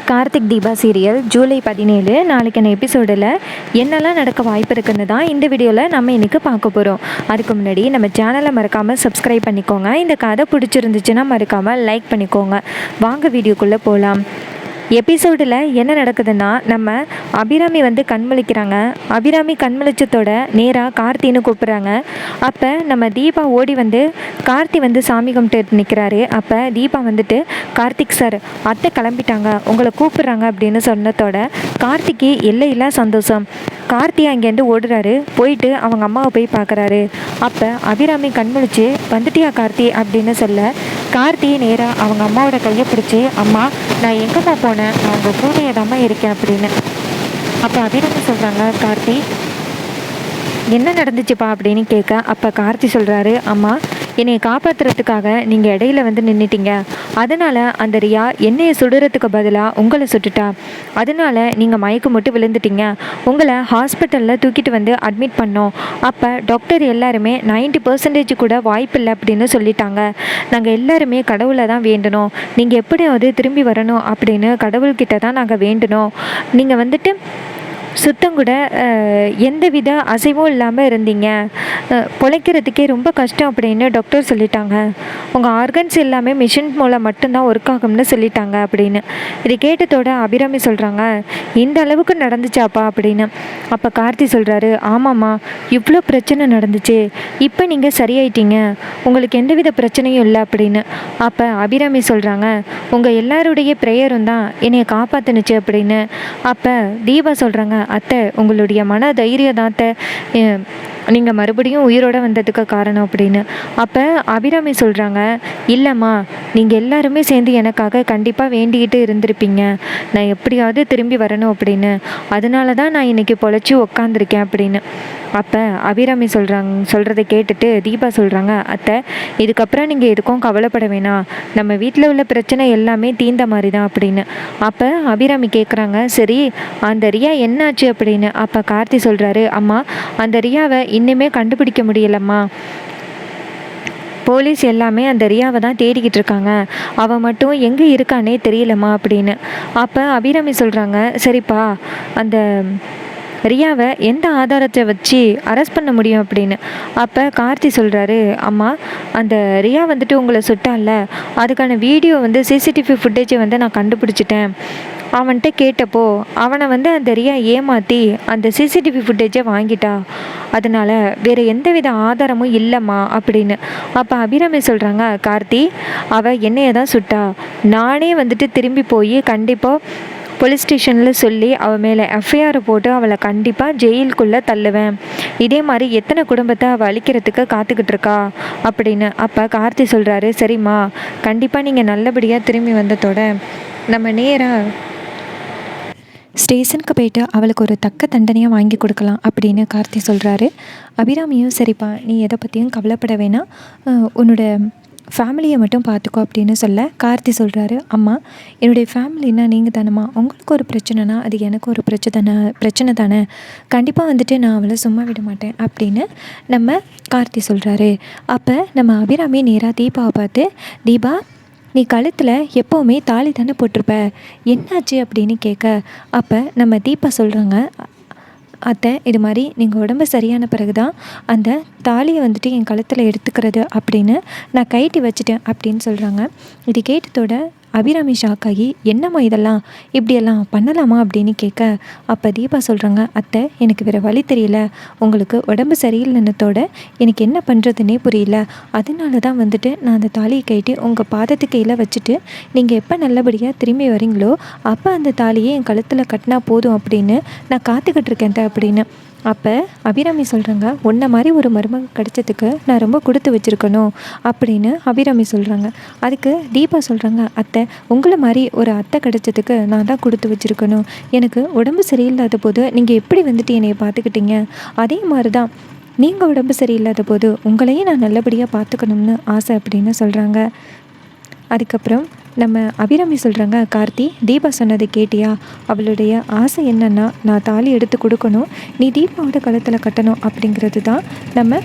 Karthik Deepa serial July 17 நாளைக்கான எபிசோடில் என்னெல்லாம் நடக்க வாய்ப்பு இருக்குன்னு தான் இந்த வீடியோவில் நம்ம இன்றைக்கி பார்க்க போகிறோம். அதுக்கு முன்னாடி நம்ம சேனலை மறக்காமல் சப்ஸ்கிரைப் பண்ணிக்கோங்க. இந்த கதை பிடிச்சிருந்துச்சுன்னா மறக்காமல் லைக் பண்ணிக்கோங்க. வாங்க வீடியோக்குள்ளே போகலாம். எபிசோடில் என்ன நடக்குதுன்னா, நம்ம அபிராமி கண்முழிக்கிறாங்க. அபிராமி கண்முழிச்சத்தோட நேராக கார்த்தின்னு கூப்பிட்றாங்க. அப்போ நம்ம தீபா ஓடி கார்த்தி சாமி கும்பிட்டு நிற்கிறாரு. அப்போ தீபா கார்த்திக் சார், அத்தை கிளம்பிட்டாங்க, உங்களை கூப்பிட்றாங்க அப்படின்னு சொன்னதோட கார்த்திக்கு எல்லையில்லா சந்தோஷம். கார்த்தி அங்கேருந்து ஓடுறாரு. போயிட்டு அவங்க அம்மாவை போய் பார்க்குறாரு. அப்போ அபிராமி கண்முழிச்சு, வந்துட்டியா கார்த்தி அப்படின்னு சொல்ல, கார்த்தி நேராக அவங்க அம்மாவோட கையை பிடிச்சி, அம்மா நான் எங்கேம்மா போனேன், நான் உங்கள் கூடையே தாம்மா இருக்கேன் அப்படின்னு. அப்போ அபிராமி சொல்கிறாங்க, கார்த்தி என்ன நடந்துச்சுப்பா அப்படின்னு கேட்க, அப்போ கார்த்தி சொல்கிறாரு, அம்மா என்னை காப்பாற்றுறதுக்காக நீங்கள் இடையில நின்றுட்டீங்க. அதனால் அந்த ரியா என்னையை சுடுறதுக்கு பதிலாக உங்களை சுட்டுட்டா. அதனால் நீங்கள் மயக்கம் மட்டும் விழுந்துட்டீங்க. உங்களை ஹாஸ்பிட்டலில் தூக்கிட்டு அட்மிட் பண்ணோம். அப்போ டாக்டர் எல்லாருமே 90% கூட வாய்ப்பில்லை அப்படின்னு சொல்லிட்டாங்க. நாங்கள் எல்லாருமே கடவுளை தான் வேண்டணும். நீங்கள் எப்படியாவது திரும்பி வரணும் அப்படின்னு கடவுள்கிட்ட தான் நாங்கள் வேண்டணும். நீங்கள் சுத்தம் கூட எந்தவித அசைவும் இல்லாமல் இருந்தீங்க. பொழைக்கிறதுக்கே ரொம்ப கஷ்டம் அப்படின்னு டாக்டர் சொல்லிட்டாங்க. உங்கள் ஆர்கன்ஸ் எல்லாமே மிஷின் மூலம் மட்டும்தான் ஒர்க் ஆகும்னு சொல்லிட்டாங்க அப்படின்னு. இதை கேட்டதோட அபிராமி சொல்கிறாங்க, இந்த அளவுக்கு நடந்துச்சாப்பா அப்படின்னு. அப்போ கார்த்தி சொல்கிறாரு, ஆமாம்மா, இவ்வளோ பிரச்சனை நடந்துச்சு, இப்போ நீங்கள் சரியாயிட்டீங்க, உங்களுக்கு எந்தவித பிரச்சனையும் இல்லை அப்படின்னு. அப்போ அபிராமி சொல்கிறாங்க, உங்கள் எல்லாருடைய ப்ரேயரும் தான் என்னையை காப்பாற்றுனுச்சு அப்படின்னு. அப்போ தீபா சொல்கிறாங்க, அத்தை உங்களுடைய மன தைரியம் தான் அத்தை நீங்கள் மறுபடியும் உயிரோடு வந்ததுக்கு காரணம் அப்படின்னு. அப்போ அபிராமி சொல்கிறாங்க, இல்லைம்மா, நீங்கள் எல்லாருமே சேர்ந்து எனக்காக கண்டிப்பாக வேண்டிக்கிட்டு இருந்திருப்பீங்க, நான் எப்படியாவது திரும்பி வரணும் அப்படின்னு. அதனால தான் நான் இன்றைக்கி பொழைச்சி உக்காந்துருக்கேன் அப்படின்னு. அப்போ அபிராமி சொல்கிறத கேட்டுட்டு தீபா சொல்கிறாங்க, அத்தை இதுக்கப்புறம் நீங்கள் எதுக்கும் கவலைப்பட வேணாம், நம்ம வீட்டில் உள்ள பிரச்சனை எல்லாமே தீர்ந்த மாதிரி தான் அப்படின்னு. அப்போ அபிராமி கேட்குறாங்க, சரி அந்த ரியா என்னாச்சு அப்படின்னு. அப்போ கார்த்தி சொல்கிறாரு, அம்மா அந்த ரியாவை இன்னுமே கண்டுபிடிக்க முடியலம்மா. போலீஸ் எல்லாமே அந்த ரியாவை தான் தேடிக்கிட்டு இருக்காங்க, அவள் மட்டும் எங்கே இருக்கானே தெரியலம்மா அப்படின்னு. அப்போ அபிராமி சொல்கிறாங்க, சரிப்பா அந்த ரியாவை எந்த ஆதாரத்தை வச்சு அரெஸ்ட் பண்ண முடியும் அப்படின்னு. அப்போ கார்த்தி சொல்கிறாரு, அம்மா அந்த ரியா உங்களை சுட்டால, அதுக்கான வீடியோ சிசிடிவி ஃபுட்டேஜை நான் கண்டுபிடிச்சிட்டேன். அவன்கிட்ட கேட்டப்போ அவனை அந்த ரியா ஏமாற்றி அந்த சிசிடிவி ஃபுட்டேஜை வாங்கிட்டா. அதனால் வேறு எந்தவித ஆதாரமும் இல்லைம்மா அப்படின்னு. அப்போ அபிராமி சொல்கிறாங்க, கார்த்தி அவள் என்னையை தான் சுட்டா, நானே திரும்பி போய் கண்டிப்பாக போலீஸ் ஸ்டேஷனில் சொல்லி அவள் மேலே எஃப்ஐஆர் போட்டு அவளை கண்டிப்பாக ஜெயிலுக்குள்ளே தள்ளுவேன். இதே மாதிரி எத்தனை குடும்பத்தை அவள் அழிக்கிறதுக்கு காத்துக்கிட்டு இருக்கா அப்படின்னு. அப்போ கார்த்தி சொல்கிறாரு, சரிம்மா கண்டிப்பாக நீங்கள் நல்லபடியாக திரும்பி வந்ததோட நம்ம நேராக ஸ்டேஷனுக்கு போயிட்டு அவளுக்கு ஒரு தக்க தண்டனையாக வாங்கி கொடுக்கலாம் அப்படின்னு கார்த்தி சொல்கிறாரு. அபிராமியும், சரிப்பா நீ எதை பற்றியும் கவலைப்பட வேணாம், உன்னோட ஃபேமிலியை மட்டும் பார்த்துக்கோ அப்படின்னு சொல்ல, கார்த்தி சொல்கிறாரு, அம்மா என்னுடைய ஃபேமிலின்னா நீங்கள் தானம்மா, உங்களுக்கு ஒரு பிரச்சனைனா அது எனக்கு ஒரு பிரச்சனை தானே, கண்டிப்பாக நான் அவளை சும்மா விட மாட்டேன் அப்படின்னு நம்ம கார்த்தி சொல்கிறாரு. அப்போ நம்ம அபிராமி நேராக தீபாவை பார்த்து, தீபா நீ கழுத்தில் எப்போவுமே தாலி தானே போட்டிருப்ப, என்னாச்சு அப்படின்னு கேட்க, அப்போ நம்ம தீபா சொல்கிறாங்க, அத்தை இது மாதிரி நீங்கள் உடம்பு சரியான பிறகு தான் அந்த தாலியை என் கழுத்தில் எடுத்துக்கிறது அப்படின்னு நான் கைட்டி வச்சுட்டேன் அப்படின்னு சொல்கிறாங்க. இது கேட்டதோட அபிராமி ஷாக் ஆகி, என்னம்மா இதெல்லாம் இப்படியெல்லாம் பண்ணலாமா அப்படின்னு கேட்க, அப்போ தீபா சொல்கிறாங்க, அத்தை எனக்கு வேறு வழி தெரியல, உங்களுக்கு உடம்பு சரியில்லைன்னதோட எனக்கு என்ன பண்ணுறதுன்னே புரியல, அதனால தான் நான் அந்த தாலியை கைட்டி உங்கள் பாதத்துக்கு கீழே வச்சுட்டு நீங்கள் எப்போ நல்லபடியாக திரும்பி வரீங்களோ அப்போ அந்த தாலியை என் கழுத்தில் கட்டினா போதும் அப்படின்னு நான் காத்துக்கிட்டு இருக்கேன் அப்படின்னு. அப்போ அபிராமி சொல்கிறாங்க, உன்ன மாதிரி ஒரு மருமக கிடைச்சதுக்கு நான் ரொம்ப கொடுத்து வச்சுருக்கணும் அப்படின்னு அபிராமி சொல்கிறாங்க. அதுக்கு தீபா சொல்கிறாங்க, அத்தை உங்களை மாதிரி ஒரு அத்தை கிடைச்சதுக்கு நான் தான் கொடுத்து வச்சுருக்கணும், எனக்கு உடம்பு சரியில்லாத போது நீங்கள் எப்படி என்னையை பார்த்துக்கிட்டீங்க, அதே மாதிரி தான் நீங்கள் உடம்பு சரியில்லாத போது உங்களையும் நான் நல்லபடியாக பார்த்துக்கணும்னு ஆசை அப்படின்னு சொல்கிறாங்க. அதுக்கப்புறம் நம்ம அபிராமி சொல்கிறாங்க, கார்த்தி தீபா சொன்னதை கேட்டியா, அவளுடைய ஆசை என்னன்னா நான் தாலி எடுத்து கொடுக்கணும், நீ தீபாவோட கழுத்தில் கட்டணும் அப்படிங்கிறது தான் நம்ம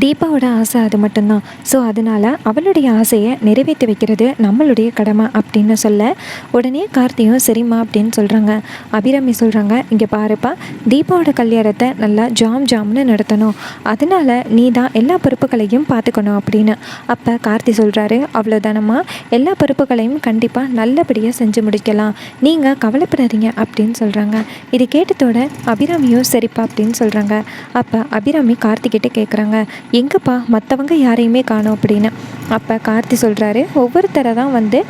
தீபாவோட ஆசை அது மட்டும்தான். ஸோ அதனால் அவளுடைய ஆசையை நிறைவேற்றி வைக்கிறது நம்மளுடைய கடமை அப்படின்னு சொல்ல, உடனே கார்த்தியும் சரிம்மா அப்படின்னு சொல்கிறாங்க. அபிராமி சொல்கிறாங்க, இங்கே பாருப்பா, தீபாவோட கல்யாணத்தை நல்லா ஜாம்னு நடத்தணும், அதனால் நீ தான் எல்லா பொறுப்புகளையும் பார்த்துக்கணும் அப்படின்னு. அப்போ கார்த்தி சொல்கிறாரு, அவ்வளோதானம்மா, எல்லா பொறுப்புகளையும் கண்டிப்பாக நல்லபடியாக செஞ்சு முடிக்கலாம், நீங்கள் கவலைப்படாதீங்க அப்படின்னு சொல்கிறாங்க. இது கேட்டதோட அபிராமியும் சரிப்பா அப்படின்னு சொல்கிறாங்க. அப்போ அபிராமி கார்த்திகிட்ட கேட்குறாங்க, எங்கப்பா மற்றவங்க யாரையுமே காணோம் அப்படின்னு. அப்போ கார்த்தி சொல்கிறாரு, ஒவ்வொருத்தரை தான் வந்து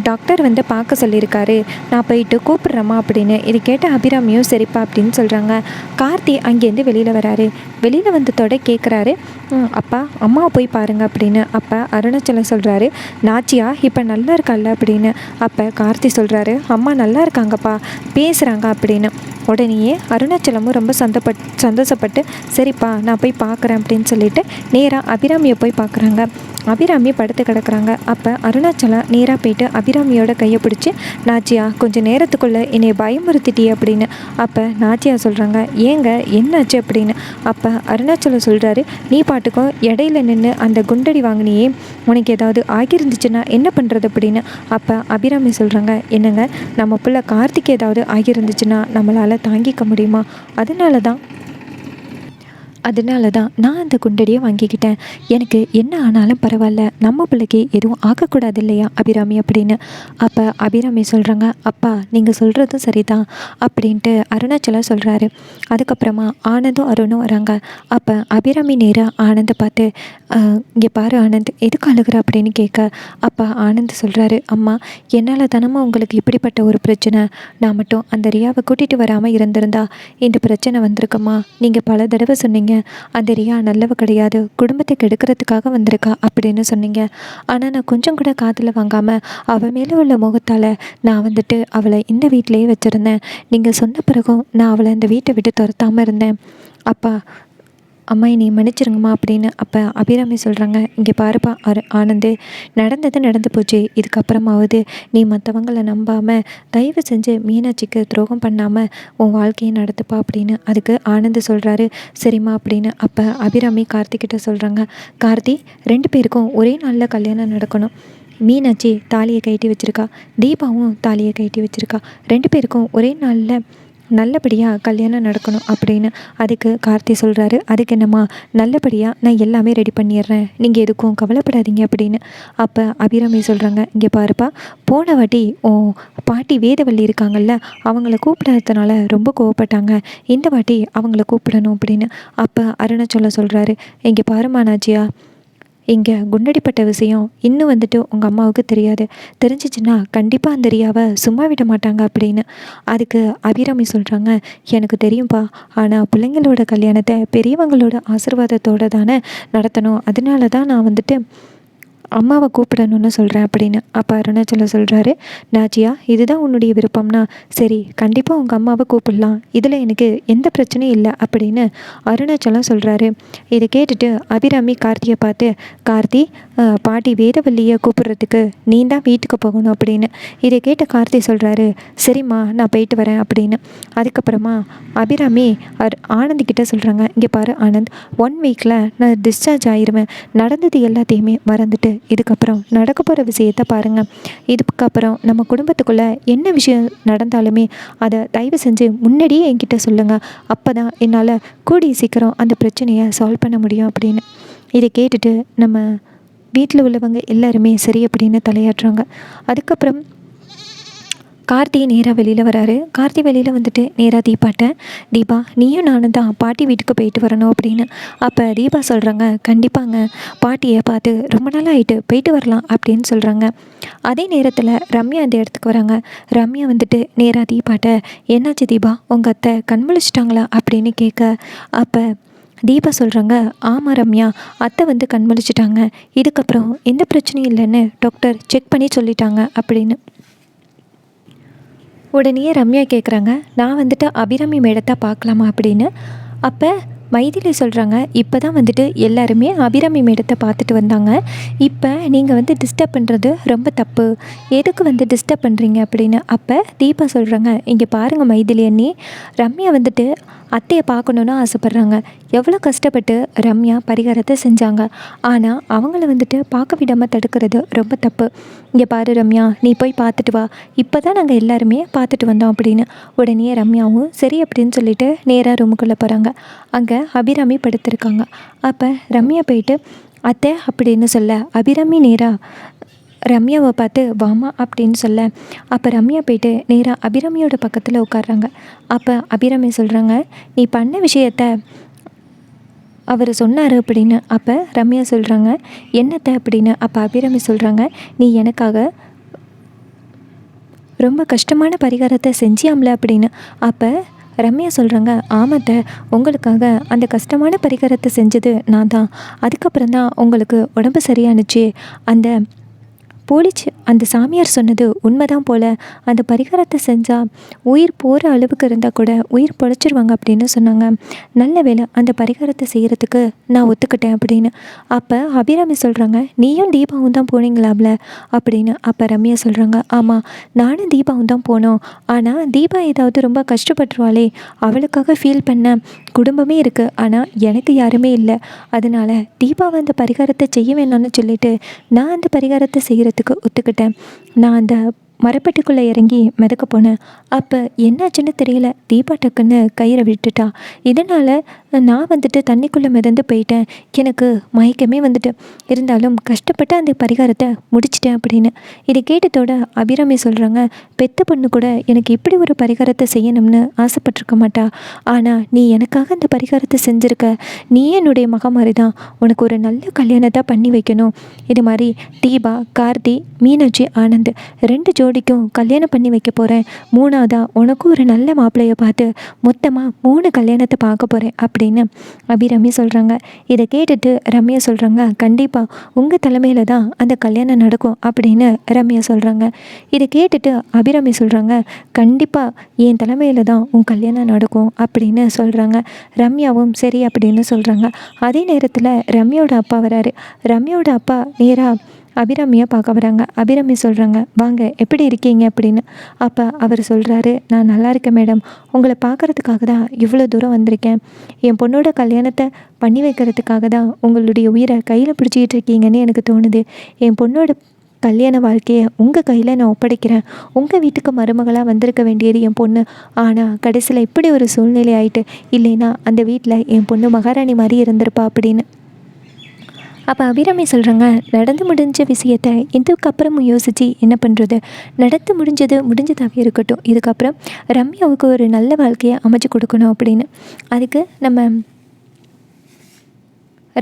டாக்டர் வந்து பார்க்க சொல்லியிருக்காரு, நான் போயிட்டு கூப்பிட்றேம்மா அப்படின்னு. இது கேட்ட அபிராமியும் சரிப்பா அப்படின்னு சொல்கிறாங்க. கார்த்தி அங்கேருந்து வெளியில் வராரு. வெளியில் வந்ததோட கேட்குறாரு, அப்பா அம்மாவை போய் பாருங்க அப்படின்னு. அப்போ அருணாச்சலம் சொல்கிறாரு, நாச்சியா இப்போ நல்லா இருக்கால அப்படின்னு. அப்போ கார்த்தி சொல்கிறாரு, அம்மா நல்லா இருக்காங்கப்பா, பேசுகிறாங்க அப்படின்னு. உடனேயே அருணாச்சலமும் ரொம்ப சந்தோஷப்பட்டு சரிப்பா நான் போய் பார்க்குறேன் அப்படின்னு சொல்லிட்டு நேராக அபிராமியை போய் பார்க்குறாங்க. அபிராமி படுத்து கிடக்குறாங்க. அப்போ அருணாச்சலம் நேராக போயிட்டு அபிராமியோட கையை பிடிச்சி, நாச்சியா கொஞ்சம் நேரத்துக்குள்ளே என்னை பயமுறுத்திட்டியே அப்படின்னு. அப்போ நாச்சியா சொல்கிறாங்க, ஏங்க என்னாச்சு அப்படின்னு. அப்போ அருணாச்சலம் சொல்கிறாரு, நீ பாட்டுக்கும் இடையில நின்று அந்த குண்டடி வாங்கினியே, உனக்கு ஏதாவது ஆகியிருந்துச்சுன்னா என்ன பண்ணுறது அப்படின்னு. அப்போ அபிராமி சொல்கிறாங்க, என்னங்க, நம்ம பிள்ளை கார்த்திக் ஏதாவது ஆகியிருந்துச்சுன்னா நம்மளால் தாங்கிக்க முடியுமா, அதனால தான் நான் அந்த குண்டடியை வாங்கிக்கிட்டேன், எனக்கு என்ன ஆனாலும் பரவாயில்ல, நம்ம பிள்ளைக்கு எதுவும் ஆகக்கூடாது இல்லையா அபிராமி அப்படின்னு. அப்போ அபிராமி சொல்கிறாங்க, அப்பா நீங்கள் சொல்கிறதும் சரிதான் அப்படின்ட்டு அருணாச்சலம் சொல்கிறாரு. அதுக்கப்புறமா ஆனந்தும் அருணும் வராங்க. அப்போ அபிராமி நேராக ஆனந்தை பார்த்து, இங்கே பாரு ஆனந்த், எதுக்கு அழுகிற அப்படின்னு கேட்க, அப்போ ஆனந்த் சொல்கிறாரு, அம்மா என்னால் தானம்மா உங்களுக்கு இப்படிப்பட்ட ஒரு பிரச்சனை, நான் மட்டும் அந்த ரியாவை கூட்டிகிட்டு வராமல் இருந்திருந்தா இந்த பிரச்சனை வந்திருக்கம்மா, நீங்கள் பல தடவை சொன்னீங்க அந்த ரியா நல்லவ கிடையாது, குடும்பத்தை கெடுக்கிறதுக்காக வந்திருக்கா அப்படின்னு சொன்னீங்க. ஆனால் நான் கொஞ்சம் கூட காதில் வாங்காமல் அவள் மேலே உள்ள முகத்தால் நான் வந்துட்டு அவளை இந்த வீட்டிலையே வச்சுருந்தேன். நீங்கள் சொன்ன பிறகும் நான் அவளை இந்த வீட்டை விட்டு துரத்தாமல் இருந்தேன். அப்பா அம்மா என்னை மன்னிச்சிருங்கம்மா அப்படின்னு. அப்போ அபிராமி சொல்கிறாங்க, இங்கே பாருப்பா ஆனந்து, நடந்தது நடந்து போச்சு, இதுக்கப்புறமாவது நீ மற்றவங்களை நம்பாமல் தயவு செஞ்சு மீனாட்சிக்கு துரோகம் பண்ணாமல் உன் வாழ்க்கையை நடத்துப்பா அப்படின்னு. அதுக்கு ஆனந்து சொல்கிறாரு, சரிம்மா அப்படின்னு. அப்போ அபிராமி கார்த்திகிட்ட சொல்கிறாங்க, கார்த்தி, 2 பேருக்கும் ஒரே நாளில் கல்யாணம் நடக்கணும். மீனாட்சி தாலியை கட்டி வச்சுருக்கா, தீபாவும் தாலியை கட்டி வச்சுருக்கா, 2 பேருக்கும் ஒரே நாளில் நல்லபடியாக கல்யாணம் நடக்கணும் அப்படின்னு. அதுக்கு கார்த்தி சொல்கிறாரு, அதுக்கு என்னம்மா, நல்லபடியாக நான் எல்லாமே ரெடி பண்ணிடுறேன், நீங்கள் எதுக்கும் கவலைப்படாதீங்க அப்படின்னு. அப்போ அபிராமி சொல்கிறாங்க, இங்கே பாருப்பா, போன வாட்டி பாட்டி வேதவள்ளி இருக்காங்கல்ல, அவங்கள கூப்பிடாததுனால ரொம்ப கோவப்பட்டாங்க, இந்த வாட்டி அவங்கள கூப்பிடணும் அப்படின்னு. அப்போ அருணாச்சலம் சொல்கிறாரு, இங்கே பாருமா நாச்சியா, இங்கே குண்டடிப்பட்ட விஷயம் இன்னும் வந்துட்டு உங்கள் அம்மாவுக்கு தெரியாது, தெரிஞ்சிச்சுன்னா கண்டிப்பாக அந்த ரியாவை சும்மா விட மாட்டாங்க அப்படின்னு. அதுக்கு அபிராமி சொல்கிறாங்க, எனக்கு தெரியும்ப்பா, ஆனால் பிள்ளைங்களோட கல்யாணத்தை பெரியவங்களோட ஆசீர்வாதத்தோடு தானே நடத்தணும், அதனால தான் நான் வந்துட்டு அம்மாவை கூப்பிடணும்னு சொல்கிறேன் அப்படின்னு. அப்போ அருணாச்சலம் சொல்கிறாரு, நாச்சியா இதுதான் உன்னுடைய விருப்பம்னா சரி, கண்டிப்பாக உங்கள் அம்மாவை கூப்பிடலாம், இதில் எனக்கு எந்த பிரச்சனையும் இல்லை அப்படின்னு அருணாச்சலம் சொல்கிறாரு. இதை கேட்டுட்டு அபிராமி கார்த்தியை பார்த்து, கார்த்தி, பாட்டி வேதவல்லியை கூப்பிட்றதுக்கு நீ தான் வீட்டுக்கு போகணும் அப்படின்னு. இதை கேட்ட கார்த்தி சொல்கிறாரு, சரிம்மா நான் போயிட்டு வரேன் அப்படின்னு. அதுக்கப்புறமா அபிராமி ஆனந்திக்கிட்ட சொல்கிறாங்க, இங்கே பாரு ஆனந்த், 1 வீக்கில் நான் டிஸ்சார்ஜ் ஆயிடுவேன், நடந்தது எல்லாத்தையுமே மறந்துட்டு இதுக்கப்புறம் நடக்க போகிற விஷயத்தை பாருங்கள், இதுக்கப்புறம் நம்ம குடும்பத்துக்குள்ளே என்ன விஷயம் நடந்தாலுமே அதை தயவு செஞ்சு முன்னாடியே என்கிட்ட சொல்லுங்கள், அப்போ தான் என்னால் கூடிய சீக்கிரம் அந்த பிரச்சனையை சால்வ் பண்ண முடியும் அப்படின்னு. இதை கேட்டுட்டு நம்ம வீட்டில் உள்ளவங்க எல்லாருமே சரி அப்படின்னு தலையாட்டுறாங்க. அதுக்கப்புறம் கார்த்தி நேராக வெளியில் வராரு. கார்த்தி வெளியில் வந்துட்டு நேராக தீபாட்ட, தீபா நீயும் நானும் தான் பாட்டி வீட்டுக்கு போயிட்டு வரணும் அப்படின்னு. அப்போ தீபா சொல்கிறாங்க, கண்டிப்பாங்க, பாட்டியை பார்த்து ரொம்ப நாள் ஆகிட்டு போயிட்டு வரலாம் அப்படின்னு சொல்கிறாங்க. அதே நேரத்தில் ரம்யா அந்த இடத்துக்கு வராங்க. ரம்யா வந்துட்டு நேராக தீபாட்ட, என்னாச்சு தீபா, உங்கள் அத்தை கண்முழிச்சிட்டாங்களா அப்படின்னு கேட்க, அப்போ தீபா சொல்கிறாங்க, ஆமாம் ரம்யா, அத்தை வந்து கண்முழிச்சிட்டாங்க, இதுக்கப்புறம் எந்த பிரச்சனையும் இல்லைன்னு டாக்டர் செக் பண்ணி சொல்லிட்டாங்க அப்படின்னு. உடனே ரம்யா கேட்குறாங்க, நான் வந்துட்டு அபிராமி மேடத்தை பார்க்கலாமா அப்படின்னு. அப்போ மைதிலி சொல்கிறாங்க, இப்போ தான் வந்துட்டு எல்லாருமே அபிராமி மேடத்தை பார்த்துட்டு வந்தாங்க. இப்போ நீங்கள் வந்து டிஸ்டர்ப் பண்ணுறது ரொம்ப தப்பு. எதுக்கு வந்து டிஸ்டர்ப் பண்ணுறீங்க அப்படின்னு. அப்போ தீபா சொல்கிறாங்க, இங்கே பாருங்கள் மைதிலி அண்ணி, ரம்யா வந்துட்டு அத்தையை பார்க்கணுன்னு ஆசைப்பட்றாங்க. எவ்வளோ கஷ்டப்பட்டு ரம்யா பரிகாரத்தை செஞ்சாங்க. ஆனால் அவங்கள வந்துட்டு பார்க்க விடாமல் தடுக்கிறது ரொம்ப தப்பு. இங்கே பாரு ரம்யா, நீ போய் பார்த்துட்டு வா, இப்போ தான் நாங்கள் எல்லாருமே பார்த்துட்டு வந்தோம் அப்படின்னு. உடனே ரம்யாவும் சரி அப்படின்னு சொல்லிட்டு நேராக ரூமுக்குள்ளே போகிறாங்க. அங்கே அபிராமி படுத்திருக்காங்க. அப்போ ரம்யா போயிட்டு அத்தை அப்படின்னு சொல்ல, அபிராமி நேராக ரம்யாவை பார்த்து வாமா அப்படின்னு சொல்ல, அப்போ ரம்யா போயிட்டு நேராக அபிராமியோட பக்கத்தில் உட்காடுறாங்க. அப்போ அபிராமி சொல்கிறாங்க, நீ பண்ண விஷயத்த அவர் சொன்னார் அப்படின்னு. அப்போ ரம்யா சொல்கிறாங்க, என்னத்தை அப்படின்னு. அப்போ அபிராமி சொல்கிறாங்க, நீ எனக்காக ரொம்ப கஷ்டமான பரிகாரத்தை செஞ்சியாம்ல அப்படின்னு. அப்போ ரம்யா சொல்கிறாங்க, ஆமாத்த, உங்களுக்காக அந்த கஷ்டமான பரிகாரத்தை செஞ்சது நான் தான். அதுக்கப்புறம் தான் உங்களுக்கு உடம்பு சரியானுச்சு. அந்த அந்த சாமியார் சொன்னது உண்மைதான் போல். அந்த பரிகாரத்தை செஞ்சால் உயிர் போகிற அளவுக்கு இருந்தால் கூட உயிர் பொழைச்சிருவாங்க அப்படின்னு சொன்னாங்க. நல்ல வேளை அந்த பரிகாரத்தை செய்கிறதுக்கு நான் ஒத்துக்கிட்டேன் அப்படின்னு. அப்போ அபிராமி சொல்கிறாங்க, நீயும் தீபாவும் தான் போனீங்களாம்ல அப்படின்னு. அப்போ ரம்யா சொல்கிறாங்க, ஆமாம், நானும் தீபாவும் தான் போனோம். ஆனால் தீபா ஏதாவது ரொம்ப கஷ்டப்பட்டுருவாளே, அவளுக்காக ஃபீல் பண்ண குடும்பமே இருக்குது, ஆனால் எனக்கு யாருமே இல்லை. அதனால் தீபாவை அந்த பரிகாரத்தை செய்ய வேணாம்னு சொல்லிட்டு நான் அந்த பரிகாரத்தை செய்கிறதுக்கு ஒத்துக்கிட்டேன். நான் அந்த மரப்பெட்டிக்குள்ளே இறங்கி மிதக்க போனேன். அப்போ என்னாச்சுன்னு தெரியல, தீபா டக்குன்னு கயிறை விட்டுட்டா. இதனால் நான் வந்துட்டு தண்ணிக்குள்ளே மிதந்து போயிட்டேன். எனக்கு மயக்கமே வந்துட்டு, இருந்தாலும் கஷ்டப்பட்டு அந்த பரிகாரத்தை முடிச்சிட்டேன் அப்படின்னு. இதை கேட்டதோட அபிராமி சொல்கிறாங்க, பெத்த பொண்ணு கூட எனக்கு இப்படி ஒரு பரிகாரத்தை செய்யணும்னு ஆசைப்பட்டிருக்க மாட்டா. ஆனால் நீ எனக்காக அந்த பரிகாரத்தை செஞ்சுருக்க. நீ என்னுடைய மக மாதிரி தான். உனக்கு ஒரு நல்ல கல்யாணத்தை பண்ணி வைக்கணும். இது மாதிரி தீபா, கார்த்தி, மீனாட்சி, ஆனந்த் 2 ஜோடிக்கும் கல்யாணம் பண்ணி வைக்க போகிறேன். 3ஆவதா உனக்கும் ஒரு நல்ல மாப்பிள்ளையை பார்த்து மொத்தமாக 3 கல்யாணத்தை பார்க்க போகிறேன் அப்படின்னு அபிராமி சொல்கிறாங்க. இதை கேட்டுட்டு ரம்யா சொல்கிறாங்க, கண்டிப்பாக உங்கள் தலைமையில் தான் அந்த கல்யாணம் நடக்கும் அப்படின்னு ரம்யா சொல்கிறாங்க. இதை கேட்டுட்டு அபிராமி சொல்கிறாங்க, கண்டிப்பாக என் தலைமையில் தான் உன் கல்யாணம் நடக்கும் அப்படின்னு சொல்கிறாங்க. ரம்யாவும் சரி அப்படின்னு சொல்கிறாங்க. அதே நேரத்தில் ரம்யாவோட அப்பா வராரு. ரம்யாவோட அப்பா நேராக அபிராமியை பார்க்க வராங்க. அபிராமி சொல்கிறாங்க, வாங்க, எப்படி இருக்கீங்க அப்படின்னு. அப்போ அவர் சொல்கிறாரு, நான் நல்லா இருக்கேன் மேடம். உங்களை பார்க்குறதுக்காக தான் இவ்வளோ தூரம் வந்திருக்கேன். என் பொண்ணோட கல்யாணத்தை பண்ணி வைக்கிறதுக்காக தான் உங்களுடைய உயிரை கையில் பிடிச்சிக்கிட்டு இருக்கீங்கன்னு எனக்கு தோணுது. என் பொண்ணோட கல்யாண வாழ்க்கையை உங்கள் கையில் நான் ஒப்படைக்கிறேன். உங்கள் வீட்டுக்கு மருமகளாக வந்திருக்க வேண்டியது என் பொண்ணு. ஆனால் கடைசியில் இப்படி ஒரு சூழ்நிலை ஆயிட்டு, இல்லைன்னா அந்த வீட்டில் என் பொண்ணு மகாராணி மாதிரி இருந்திருப்பா அப்படின்னு. அப்போ அபிராமி சொல்கிறாங்க, நடந்து முடிஞ்ச விஷயத்தை இதுக்கப்புறமும் யோசித்து என்ன பண்ணுறது. நடந்து முடிஞ்சதாகவே இருக்கட்டும். இதுக்கப்புறம் ரம்யாவுக்கு ஒரு நல்ல வாழ்க்கையை அமைச்சு கொடுக்கணும் அப்படின்னு. அதுக்கு நம்ம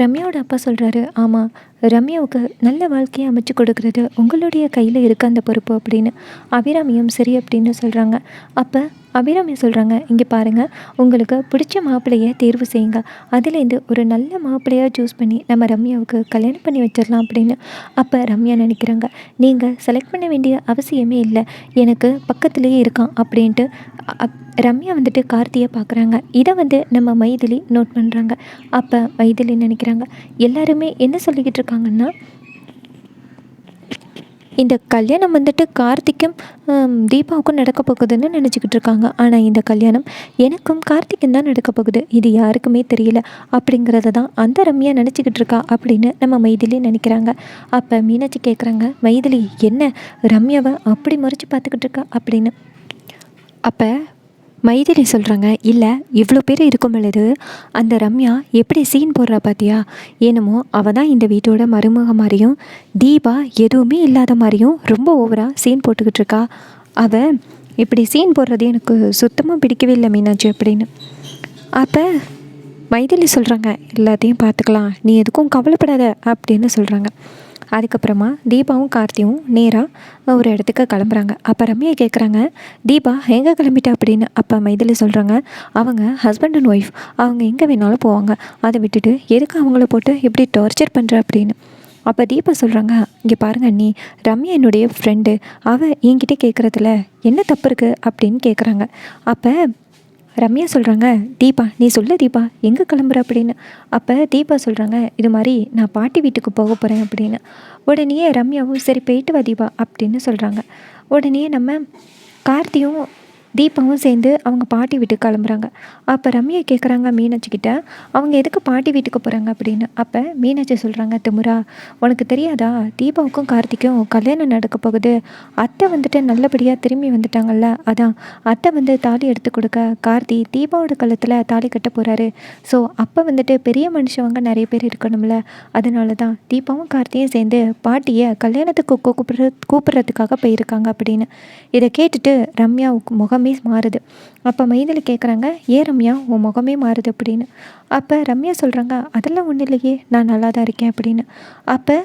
ரம்யாவோட அப்பா சொல்கிறாரு, ஆமாம், ரம்யாவுக்கு நல்ல வாழ்க்கையை அமைச்சு கொடுக்கறது உங்களுடைய கையில் இருக்க அந்த பொறுப்பு அப்படின்னு. அபிராமியும் சரி அப்படின்னு சொல்கிறாங்க. அப்போ அபிராமி சொல்கிறாங்க, இங்கே பாருங்கள், உங்களுக்கு பிடிச்ச மாப்பிள்ளையை தேர்வு செய்யுங்க. அதுலேருந்து ஒரு நல்ல மாப்பிள்ளையாக சூஸ் பண்ணி நம்ம ரம்யாவுக்கு கல்யாணம் பண்ணி வச்சிடலாம் அப்படின்னு. அப்போ ரம்யா நினைக்கிறாங்க, நீங்கள் செலக்ட் பண்ண வேண்டிய அவசியமே இல்லை, எனக்கு பக்கத்துலேயே இருக்கான் அப்படின்ட்டு. ரம்யா வந்துட்டு கார்த்தியை பார்க்குறாங்க. இதை வந்து நம்ம மைதிலி நோட் பண்ணுறாங்க. அப்போ மைதிலி நினைக்கிறாங்க, எல்லாருமே என்ன சொல்லிக்கிட்டு இருக்காங்கன்னா, இந்த கல்யாணம் வந்துட்டு கார்த்திக்கும் தீபாவுக்கும் நடக்க போகுதுன்னு நினச்சிக்கிட்டு இருக்காங்க. ஆனால் இந்த கல்யாணம் எனக்கும் கார்த்திக்கும் தான் நடக்க போகுது, இது யாருக்குமே தெரியல அப்படிங்கிறத தான் அந்த ரம்யா நினச்சிக்கிட்டு இருக்கா அப்படின்னு நம்ம மைதிலி நினைக்கிறாங்க. அப்போ மீனாட்சி கேட்குறாங்க, மைதிலி என்ன ரம்யாவை அப்படி முறைச்சி பார்த்துக்கிட்டு இருக்கா அப்படின்னு. அப்போ மைதிலி சொல்கிறாங்க, இல்லை, இவ்வளோ பேர் இருக்கும் பொழுது அந்த ரம்யா எப்படி சீன் போடுறா பார்த்தியா. என்னமோ அவள் தான் இந்த வீட்டோட மருமக மாதிரியும் தீபா எதுவுமே இல்லாத மாதிரியும் ரொம்ப ஓவராக சீன் போட்டுக்கிட்டு இருக்கா. அவள் இப்படி சீன் போடுறது எனக்கு சுத்தமாக பிடிக்கவே இல்லை மீனாட்சி அப்படின்னு. அப்போ மைதிலி சொல்கிறாங்க, எல்லாத்தையும் பார்த்துக்கலாம், நீ எதுக்கும் கவலைப்படாத அப்படின்னு சொல்கிறாங்க. அதுக்கப்புறமா தீபாவும் கார்த்தியும் நேராக ஒரு இடத்துக்கு கிளம்புறாங்க. அப்போ ரம்யா கேட்குறாங்க, தீபா எங்கே கிளம்பிட்டா அப்படின்னு. அப்போ மைதிலி சொல்கிறாங்க, அவங்க ஹஸ்பண்ட் அண்ட் ஒய்ஃப், அவங்க எங்கே வேணாலும் போவாங்க, அதை விட்டுட்டு எதுக்கு அவங்கள போட்டு எப்படி டார்ச்சர் பண்ணுற அப்படின்னு. அப்போ தீபா சொல்கிறாங்க, இங்கே பாருங்க அண்ணி, ரம்யா என்னுடைய ஃப்ரெண்டு, அவள் என்கிட்ட கேட்குறதுல என்ன தப்பு இருக்குது அப்படின்னு கேட்குறாங்க. அப்போ ரம்யா சொல்கிறாங்க, தீபா நீ சொல்லு தீபா எங்கே கிளம்புற அப்படின்னு. அப்போ தீபா சொல்கிறாங்க, இது மாதிரி நான் பாட்டி வீட்டுக்கு போக போகிறேன் அப்படின்னு. உடனே ரம்யாவும் சரி போயிட்டு வா தீபா அப்படின்னு சொல்கிறாங்க. உடனே நம்ம கார்த்தியும் தீபாவும் சேர்ந்து அவங்க பாட்டி வீட்டுக்கு கிளம்புறாங்க. அப்போ ரம்யா கேட்குறாங்க மீனாட்சிக்கிட்ட, அவங்க எதுக்கு பாட்டி வீட்டுக்கு போகிறாங்க அப்படின்னு. அப்போ மீனாட்சி சொல்கிறாங்க, திமுரா உனக்கு தெரியாதா, தீபாவுக்கும் கார்த்திக்கும் கல்யாணம் நடக்க போகுது. அத்தை வந்துட்டு நல்லபடியாக திரும்பி வந்துட்டாங்கல்ல, அதான் அத்தை வந்து தாலி எடுத்து கொடுக்க கார்த்தி தீபாவோட கழுத்தில் தாலி கட்ட போகிறாரு. ஸோ அப்போ வந்துட்டு பெரிய மனுஷவங்க நிறைய பேர் இருக்கணும்ல, அதனால தான் தீபாவும் கார்த்தியும் சேர்ந்து பாட்டியை கல்யாணத்துக்கு கூப்பிட்றதுக்காக போயிருக்காங்க அப்படின்னு. இதை கேட்டுட்டு ரம்யாவுக்கு முகமே மாறுது. அப்போ மைதிலி கேட்குறாங்க, ஏன் ரம்யா உன் முகமே மாறுது அப்படின்னு. அப்போ ரம்யா சொல்கிறாங்க, அதெல்லாம் ஒன்றும் இல்லையே, நான் நல்லா தான் இருக்கேன் அப்படின்னு. அப்போ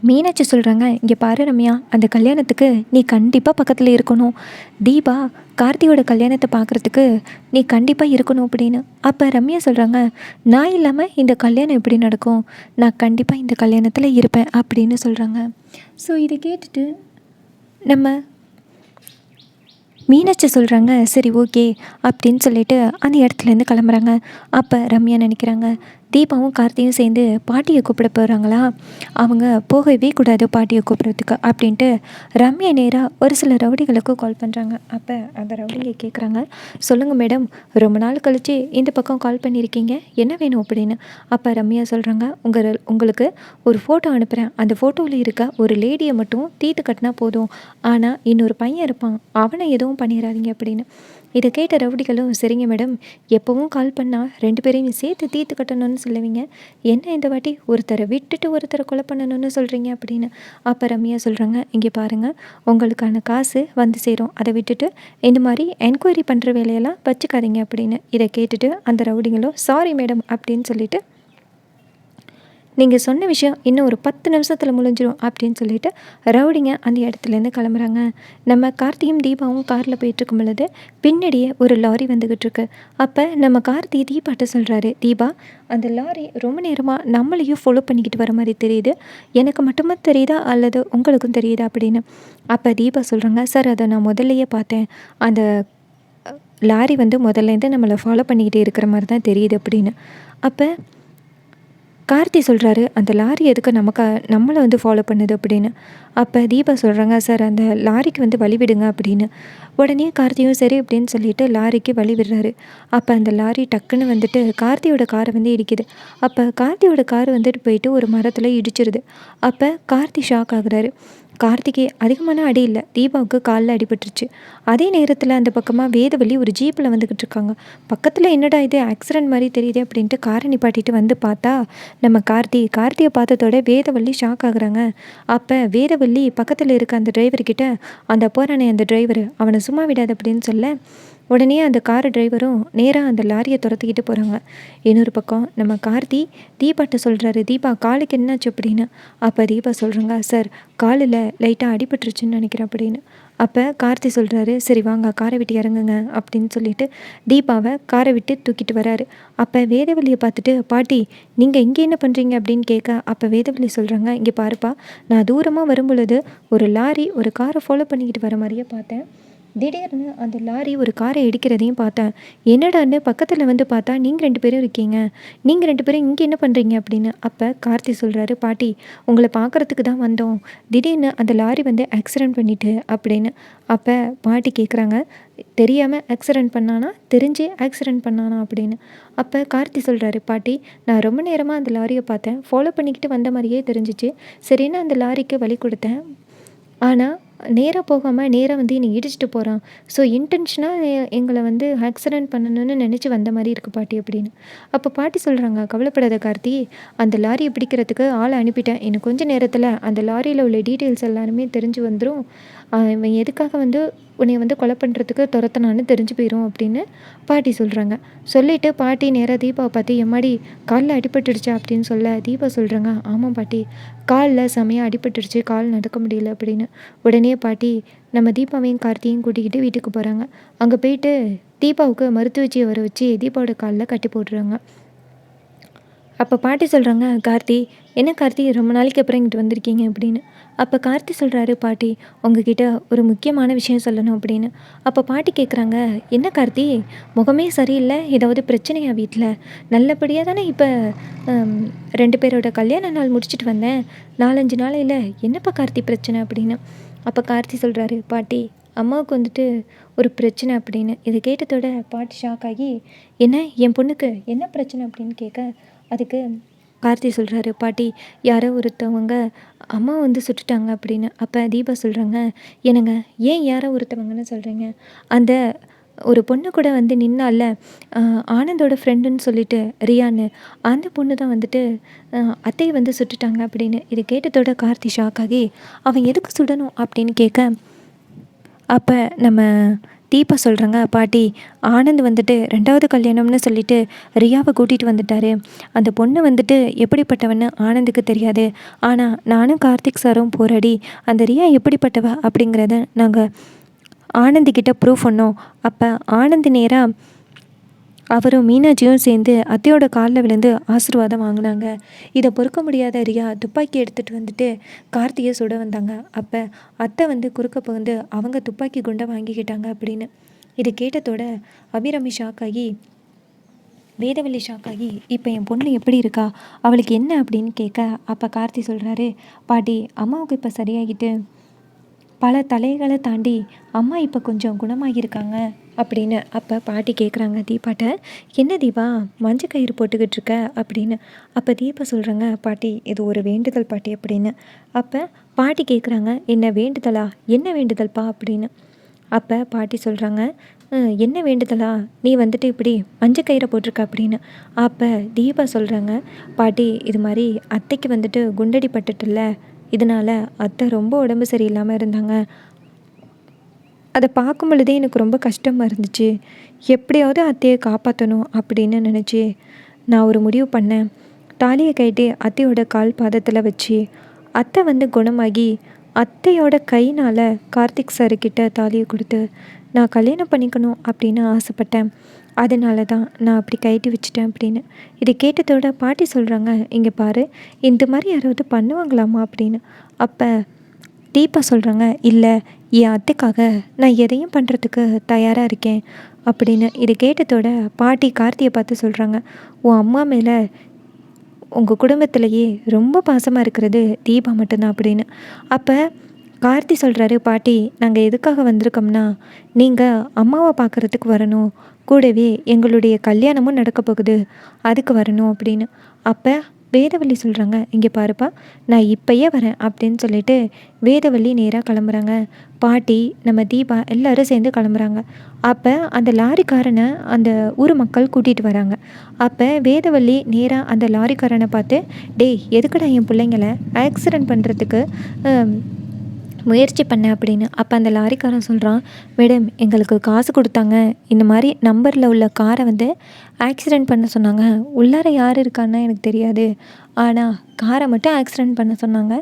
மீனாட்சி சொல்கிறாங்க, இங்கே பாரு ரம்யா, அந்த கல்யாணத்துக்கு நீ கண்டிப்பாக பக்கத்தில் இருக்கணும். தீபா கார்த்தியோட கல்யாணத்தை பார்க்குறதுக்கு நீ கண்டிப்பாக இருக்கணும் அப்படின்னு. அப்போ ரம்யா சொல்கிறாங்க, நான் இல்லாமல் இந்த கல்யாணம் எப்படி நடக்கும், நான் கண்டிப்பாக இந்த கல்யாணத்தில் இருப்பேன் அப்படின்னு சொல்கிறாங்க. ஸோ இதை கேட்டுட்டு நம்ம மீனாட்சி சொல்கிறாங்க, சரி ஓகே அப்படின்னு சொல்லிட்டு அந்த இடத்துலேருந்து கிளம்புறாங்க. அப்போ ரம்யா நினைக்கிறாங்க, தீபாவும் கார்த்தியும் சேர்ந்து பாட்டியை கூப்பிட போகிறாங்களா, அவங்க போகவே கூடாது பாட்டியை கூப்பிட்றதுக்கு அப்படின்ட்டு ரம்யா நேராக ஒரு சில ரவுடிகளுக்கு கால் பண்ணுறாங்க. அப்போ அந்த ரவுடிங்க கேட்குறாங்க, சொல்லுங்கள் மேடம், ரொம்ப நாள் கழித்து இந்த பக்கம் கால் பண்ணியிருக்கீங்க, என்ன வேணும் அப்படின்னு. அப்போ ரம்யா சொல்கிறாங்க, உங்களுக்கு ஒரு ஃபோட்டோ அனுப்புகிறேன், அந்த ஃபோட்டோவில் இருக்க ஒரு லேடியை மட்டும் தீர்த்து கட்டினா போதும், ஆனால் இன்னொரு பையன் இருப்பான், அவனை எதுவும் பண்ணிடாதீங்க அப்படின்னு. இதை கேட்ட ரவுடிகளும், சரிங்க மேடம், எப்போவும் கால் பண்ணால் 2 பேரையும் சேர்த்து தீர்த்து கட்டணும்னு சொல்லுவீங்க, என்ன இந்த வாட்டி ஒருத்தரை விட்டுட்டு ஒருத்தரை கொலை பண்ணணும்னு சொல்கிறீங்க அப்படின்னு. அப்போ ரம்யா சொல்கிறாங்க, இங்கே பாருங்கள், உங்களுக்கான காசு வந்து சேரும், அதை விட்டுட்டு இந்த மாதிரி என்கொயரி பண்ணுற வேலையெல்லாம் வச்சுக்காதீங்க அப்படின்னு. இதை கேட்டுட்டு அந்த ரவுடிங்களும் சாரி மேடம் அப்படின்னு சொல்லிட்டு, நீங்கள் சொன்ன விஷயம் இன்னும் ஒரு 10 நிமிஷத்தில் முடிஞ்சிடும் அப்படின்னு சொல்லிட்டு ரவுடிங்க அந்த இடத்துலேருந்து கிளம்புறாங்க. நம்ம கார்த்தியும் தீபாவும் காரில் போயிட்டுருக்கும் பொழுது பின்னாடியே ஒரு லாரி வந்துக்கிட்டு இருக்கு. அப்போ நம்ம கார்த்தி தீபாட்ட சொல்கிறாரு, தீபா அந்த லாரி ரொம்ப நேரமாக நம்மளையும் ஃபாலோ பண்ணிக்கிட்டு வர மாதிரி தெரியுது, எனக்கு மட்டுமா தெரியுதா அல்லது உங்களுக்கும் தெரியுதா அப்படின்னு. அப்போ தீபா சொல்கிறாங்க, சார் அதை நான் முதல்லையே பார்த்தேன், அந்த லாரி வந்து முதல்லேருந்து நம்மளை ஃபாலோ பண்ணிக்கிட்டே இருக்கிற மாதிரி தான் தெரியுது அப்படின்னு. அப்போ கார்த்தி சொல்கிறாரு, அந்த லாரி எதுக்கு நம்மளை வந்து ஃபாலோ பண்ணுது அப்படின்னு. அப்போ தீபா சொல்கிறாங்க, சார் அந்த லாரிக்கு வந்து வழி விடுங்க அப்படின்னு. உடனே கார்த்தியும் சரி அப்படின்னு சொல்லிட்டு லாரிக்கு வழி விடுறாரு. அப்போ அந்த லாரி டக்குன்னு வந்துட்டு கார்த்தியோட காரை வந்து இடிக்குது. அப்போ கார்த்தியோட கார் வந்துட்டு போயிட்டு ஒரு மரத்தில் இடிச்சிருது. அப்போ கார்த்தி ஷாக் ஆகுறாரு. கார்த்திகே அதிகமான அடி இல்லை, தீபாவுக்கு காலில் அடிபட்டுருச்சு. அதே நேரத்தில் அந்த பக்கமாக வேதவள்ளி ஒரு ஜீப்பில் வந்துக்கிட்டு இருக்காங்க. பக்கத்தில் என்னடா இது ஆக்சிடென்ட் மாதிரி தெரியுது அப்படின்ட்டு காரை நிப்பாட்டிட்டு வந்து பார்த்தா நம்ம கார்த்தியை பார்த்ததோட வேதவள்ளி ஷாக் ஆகுறாங்க. அப்போ வேதவள்ளி பக்கத்தில் இருக்க அந்த டிரைவர்கிட்ட, அந்த போகிறானே அந்த டிரைவர் அவனை சும்மா விடாது அப்படின்னு சொல்ல, உடனே அந்த கார் டிரைவரும் நேராக அந்த லாரியை துரத்திக்கிட்டு போகிறாங்க. இன்னொரு பக்கம் நம்ம கார்த்தி தீபாட்ட சொல்கிறாரு, தீபா காலுக்கு என்னாச்சு அப்படின்னு. அப்போ தீபா சொல்கிறாங்க, சார் காலில் லைட்டாக அடிபட்டுருச்சுன்னு நினைக்கிறேன் அப்படின்னு. அப்போ கார்த்தி சொல்கிறாரு, சரி வாங்க காரை விட்டு இறங்குங்க அப்படின்னு சொல்லிட்டு தீபாவை காரை விட்டு தூக்கிட்டு வராரு. அப்போ வேதவள்ளியை பார்த்துட்டு, பாட்டி நீங்கள் இங்கே என்ன பண்ணுறீங்க அப்படின்னு கேட்க, அப்போ வேதவள்ளி சொல்கிறாங்க, இங்கே பாருப்பா, நான் தூரமாக வரும் பொழுது ஒரு லாரி ஒரு காரை ஃபாலோ பண்ணிக்கிட்டு வர மாதிரியே பார்த்தேன், திடீர்னு அந்த லாரி ஒரு காரை இடிக்கிறதையும் பார்த்தேன், என்னடான்னு பக்கத்தில் வந்து பார்த்தா நீங்கள் 2 பேரும் இருக்கீங்க, நீங்கள் 2 பேரும் இங்கே என்ன பண்ணுறீங்க அப்படின்னு. அப்போ கார்த்தி சொல்கிறாரு, பாட்டி உங்களை பார்க்குறதுக்கு தான் வந்தோம், திடீர்னு அந்த லாரி வந்து ஆக்சிடென்ட் பண்ணிட்டு அப்படின்னு. அப்போ பாட்டி கேட்குறாங்க, தெரியாமல் ஆக்சிடென்ட் பண்ணானா தெரிஞ்சு ஆக்சிடென்ட் பண்ணானா அப்படின்னு. அப்போ கார்த்தி சொல்கிறாரு, பாட்டி நான் ரொம்ப நேரமாக அந்த லாரியை பார்த்தேன், ஃபாலோ பண்ணிக்கிட்டு வந்த மாதிரியே தெரிஞ்சிச்சு, சரின்னு அந்த லாரிக்கு வழி கொடுத்தேன், ஆனால் நேராக போகாமல் நேராக வந்து என்னை இடிச்சிட்டு போகிறான், ஸோ இன்டென்ஷனாக எங்களை வந்து ஆக்சிடென்ட் பண்ணணும்னு நினச்சி வந்த மாதிரி இருக்குது பாட்டி அப்படின்னு. அப்போ பாட்டி சொல்கிறாங்க, கவலைப்படாத கார்த்தி, அந்த லாரியை பிடிக்கிறதுக்கு ஆளை அனுப்பிட்டேன், இன்னும் கொஞ்சம் நேரத்தில் அந்த லாரியில் உள்ள டீட்டெயில்ஸ் எல்லாருமே தெரிஞ்சு வந்துடும், இவன் எதுக்காக வந்து உன்னை வந்து கொலை பண்ணுறதுக்கு துரத்தினான்னு தெரிஞ்சு போயிடும் அப்படின்னு பாட்டி சொல்கிறாங்க. சொல்லிவிட்டு பாட்டி நேராக தீபாவை பார்த்து, எம்மாடி காலில் அடிபட்டுடுச்சா அப்படின்னு சொல்ல, தீபா சொல்கிறாங்க, ஆமாம் பாட்டி காலில் செமையாக அடிபட்டுடுச்சு, கால் நடக்க முடியல அப்படின்னு. உடனே பாட்டி நம்ம தீபாவையும் கார்த்தியையும் கூட்டிக்கிட்டு வீட்டுக்கு போகிறாங்க. அங்கே போயிட்டு தீபாவுக்கு மருத்துவச்சியை வர வச்சு தீபாவோட காலில் கட்டி போட்டுறாங்க. அப்போ பாட்டி சொல்கிறாங்க, கார்த்தி என்ன கார்த்தி ரொம்ப நாளைக்கு அப்புறம் இங்கிட்டு வந்திருக்கீங்க அப்படின்னு. அப்போ கார்த்தி சொல்கிறாரு, பாட்டி உங்ககிட்ட ஒரு முக்கியமான விஷயம் சொல்லணும் அப்படின்னு. அப்போ பாட்டி கேட்குறாங்க, என்ன கார்த்தி முகமே சரியில்லை, ஏதாவது பிரச்சனையா வீட்டில்? நல்லபடியாக தானே இப்போ 2 பேரோட கல்யாண நாள் முடிச்சுட்டு வந்தேன், 4-5 நாளையில் என்னப்பா கார்த்தி பிரச்சனை அப்படின்னு. அப்போ கார்த்தி சொல்கிறாரு, பாட்டி அம்மாவுக்கு வந்துட்டு ஒரு பிரச்சனை அப்படின்னு. இதை கேட்டதோட பாட்டி ஷாக் ஆகி, என்ன என் பொண்ணுக்கு என்ன பிரச்சனை அப்படின்னு கேட்க, அதுக்கு கார்த்தி சொல்கிறாரு, பாட்டி யாரோ ஒருத்தவங்க அம்மா வந்து சுட்டுட்டாங்க அப்படின்னு. அப்போ தீபா சொல்கிறாங்க, என்னங்க ஏன் யாரோ ஒருத்தவங்கன்னு சொல்கிறீங்க? அந்த ஒரு பொண்ணு கூட வந்து நின்னால ஆனந்தோட ஃப்ரெண்டுன்னு சொல்லிட்டு ரியான்னு, அந்த பொண்ணு தான் வந்துட்டு அத்தையை வந்து சுட்டுட்டாங்க அப்படின்னு. இது கேட்டதோட கார்த்தி ஷாக் ஆகி, அவன் எதுக்கு சுடணும் அப்படின்னு கேட்க, அப்போ நம்ம தீபா சொல்கிறாங்க, பாட்டி ஆனந்த் வந்துட்டு 2வது கல்யாணம்னு சொல்லிட்டு ரியாவை கூட்டிகிட்டு வந்துட்டாரு. அந்த பொண்ணு வந்துட்டு எப்படிப்பட்டவன்னு ஆனந்துக்கு தெரியாது. ஆனால் நானும் கார்த்திக் சாரும் போராடி அந்த ரியா எப்படிப்பட்டவ அப்படிங்கிறத நாங்கள் ஆனந்திக்கிட்ட ப்ரூவ் பண்ணோம். அப்போ ஆனந்த் நேராக அவரும் மீனாட்சியும் சேர்ந்து அத்தையோட காலில் விழுந்து ஆசீர்வாதம் வாங்கினாங்க. இதை பொறுக்க முடியாத ரியா துப்பாக்கி எடுத்துகிட்டு வந்துட்டு கார்த்தியை சுட வந்தாங்க. அப்போ அத்தை வந்து குறுக்க புகுந்து அவங்க துப்பாக்கி குண்டை வாங்கிக்கிட்டாங்க அப்படின்னு. இதை கேட்டதோட அபிராமி ஷாக் ஆகி, வேதவள்ளி ஷாக் ஆகி, இப்போ என் பொண்ணு எப்படி இருக்கா, அவளுக்கு என்ன அப்படின்னு கேட்க, அப்போ கார்த்தி சொல்கிறாரு, பாட்டி அம்மாவுக்கு இப்போ சரியாகிட்டு பல தலைகளை தாண்டி அம்மா இப்போ கொஞ்சம் குணமாகியிருக்காங்க அப்படின்னு. அப்போ பாட்டி கேட்குறாங்க தீபாட்ட, என்ன தீபா மஞ்சள் கயிறு போட்டுக்கிட்டு இருக்க அப்படின்னு. அப்போ தீபா சொல்கிறாங்க, பாட்டி இது ஒரு வேண்டுதல் பாட்டி அப்படின்னு. அப்போ பாட்டி கேட்குறாங்க, என்ன வேண்டுதலா, என்ன வேண்டுதல்ப்பா அப்படின்னு. அப்போ பாட்டி சொல்கிறாங்க, என்ன வேண்டுதலா, நீ வந்துட்டு இப்படி மஞ்சள் கயிறை போட்டிருக்க அப்படின்னு. அப்போ தீபா சொல்கிறாங்க, பாட்டி இது மாதிரி அத்தைக்கு வந்துட்டு குண்டடி பட்டுட்டுல்ல, இதனால் அத்தை ரொம்ப உடம்பு சரியில்லாமல் இருந்தாங்க. அதை பார்க்கும் பொழுதே எனக்கு ரொம்ப கஷ்டமாக இருந்துச்சு. எப்படியாவது அத்தையை காப்பாற்றணும் அப்படின்னு நினச்சி நான் ஒரு முடிவு பண்ணேன். தாலியை கட்டி அத்தையோட கால் பாதத்தில் வச்சு அத்தை வந்து குணமாகி அத்தையோட கைனால் கார்த்திக் சாருக்கிட்ட தாலியை கொடுத்து நான் கல்யாணம் பண்ணிக்கணும் அப்படின்னு ஆசைப்பட்டேன். அதனால தான் நான் அப்படி கைட்டி வச்சுட்டேன் அப்படின்னு. இதை கேட்டதோட பாட்டி சொல்கிறாங்க, இங்கே பாரு இந்த மாதிரி யாராவது பண்ணுவாங்களாமா அப்படின்னு. அப்போ தீபா சொல்கிறாங்க, இல்லை என் அத்தைக்காக நான் எதையும் பண்ணுறதுக்கு தயாராக இருக்கேன் அப்படின்னு. இதை கேட்டதோட பாட்டி கார்த்தியை பார்த்து சொல்கிறாங்க, உன் அம்மா மேலே உங்கள் குடும்பத்திலேயே ரொம்ப பாசமாக இருக்கிறது தீபா மட்டும்தான் அப்படின்னு. அப்போ கார்த்தி சொல்கிறாரு, பாட்டி நாங்கள் எதுக்காக வந்திருக்கோம்னா, நீங்கள் அம்மாவை பார்க்குறதுக்கு வரணும், கூடவே எங்களுடைய கல்யாணமும் நடக்க போகுது, அதுக்கு வரணும் அப்படின்னு. அப்போ வேதவள்ளி சொல்கிறாங்க, இங்கே பாருப்பா நான் இப்போயே வரேன் அப்படின்னு சொல்லிட்டு வேதவள்ளி நேராக கிளம்புறாங்க. பாட்டி நம்ம தீபா எல்லோரும் சேர்ந்து கிளம்புறாங்க. அப்போ அந்த லாரிக்காரனை அந்த ஊர் மக்கள் கூட்டிகிட்டு வராங்க. அப்போ வேதவள்ளி நேராக அந்த லாரிக்காரனை பார்த்து, டேய் எதுக்குடா என் பிள்ளைங்களை ஆக்சிடெண்ட் பண்ணுறதுக்கு முயற்சி பண்ணேன் அப்படின்னு. அப்போ அந்த லாரிக்காரன் சொல்கிறான், மேடம் எங்களுக்கு காசு கொடுத்தாங்க, இந்த மாதிரி நம்பரில் உள்ள காரை வந்து ஆக்சிடெண்ட் பண்ண சொன்னாங்க, உள்ளார யார் இருக்கான்னு எனக்கு தெரியாது, ஆனால் காரை மட்டும் ஆக்சிடெண்ட் பண்ண சொன்னாங்க,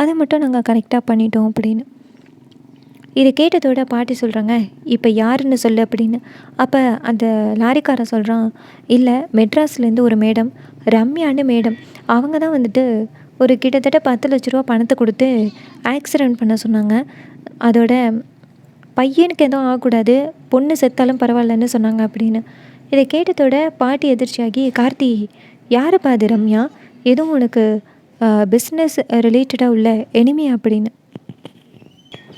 அதை மட்டும் நாங்கள் கரெக்டாக பண்ணிட்டோம் அப்படின்னு. இதை கேட்டதோட பாட்டி சொல்கிறாங்க, இப்போ யாருன்னு சொல்லு அப்படின்னு. அப்போ அந்த லாரிக்காரன் சொல்கிறான், இல்லை மெட்ராஸ்லேருந்து ஒரு மேடம், ரம்யான்னு மேடம், அவங்க தான் வந்துட்டு ஒரு கிட்டத்தட்ட 10 லட்ச ரூபா பணத்தை கொடுத்து ஆக்சிடெண்ட் பண்ண சொன்னாங்க. அதோட பையனுக்கு எதுவும் ஆகக்கூடாது, பொண்ணு செத்தாலும் பரவாயில்லன்னு சொன்னாங்க அப்படின்னு. இதை கேட்டதோட பாட்டி எதிர்ச்சியாகி, கார்த்தி யாருப்பா அது ரம்யா, எதுவும் உனக்கு பிஸ்னஸ் ரிலேட்டடாக உள்ள எனிமி அப்படின்னு.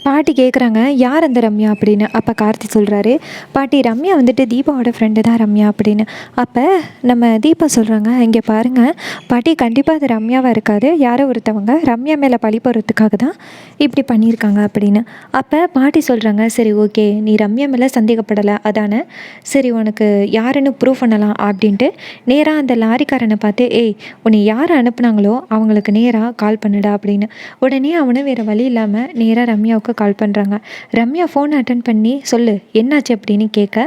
பாட்டி கேட்குறாங்க, யார் அந்த ரம்யா அப்படின்னு. அப்போ கார்த்தி சொல்கிறாரு, பாட்டி ரம்யா வந்துட்டு தீபாவோட ஃப்ரெண்டு தான் ரம்யா அப்படின்னு. அப்போ நம்ம தீபா சொல்கிறாங்க, இங்கே பாருங்கள் பாட்டி கண்டிப்பாக அது ரம்யாவாக இருக்காது, யாரோ ஒருத்தவங்க ரம்யா மேலே பழி போடுறதுக்காக தான் இப்படி பண்ணியிருக்காங்க அப்படின்னு. அப்போ பாட்டி சொல்கிறாங்க, சரி ஓகே நீ ரம்யா மேலே சந்தேகப்படலை அதானே, சரி உனக்கு யாருன்னு ப்ரூவ் பண்ணலாம் அப்படின்ட்டு நேராக அந்த லாரிக்காரனை பார்த்து, ஏய் உன்னை யார் அனுப்புனாங்களோ அவங்களுக்கு நேராக கால் பண்ணுடா அப்படின்னு. உடனே அவனை வேறு வழி இல்லாமல் நேராக ரம்யாவுக்கு ரம்யாவுக்கு கால் பண்ணுறாங்க. ரம்யா ஃபோன் அட்டன் பண்ணி சொல்லு என்னாச்சு அப்படின்னு கேட்க,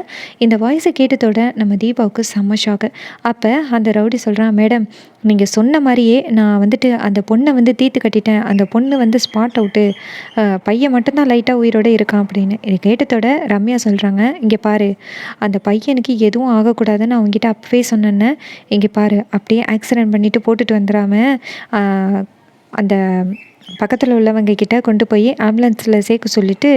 இந்த வாய்ஸை கேட்டதோட நம்ம தீபாவுக்கு செம்ம ஷாக்கு. அப்போ அந்த ரவுடி சொல்கிறான், மேடம் நீங்கள் சொன்ன மாதிரியே நான் வந்துட்டு அந்த பொண்ணை தீர்த்து கட்டிட்டேன். அந்த பொண்ணு ஸ்பாட் அவுட்டு, பையன் மட்டும்தான் லைட்டாக உயிரோடு இருக்கான் அப்படின்னு. இதை கேட்டதோட ரம்யா சொல்கிறாங்க, இங்கே பாரு அந்த பையனுக்கு எதுவும் ஆகக்கூடாதுன்னு அவங்ககிட்ட அப்பவே சொன்னேன்னு, இங்கே பாரு அப்படியே ஆக்சிடென்ட் பண்ணிவிட்டு போட்டுட்டு வந்துடாம அந்த பக்கத்தில் உள்ளவங்க கிட்ட கொண்டு போய் ஆம்புலன்ஸில் சேர்க்க சொல்லிவிட்டு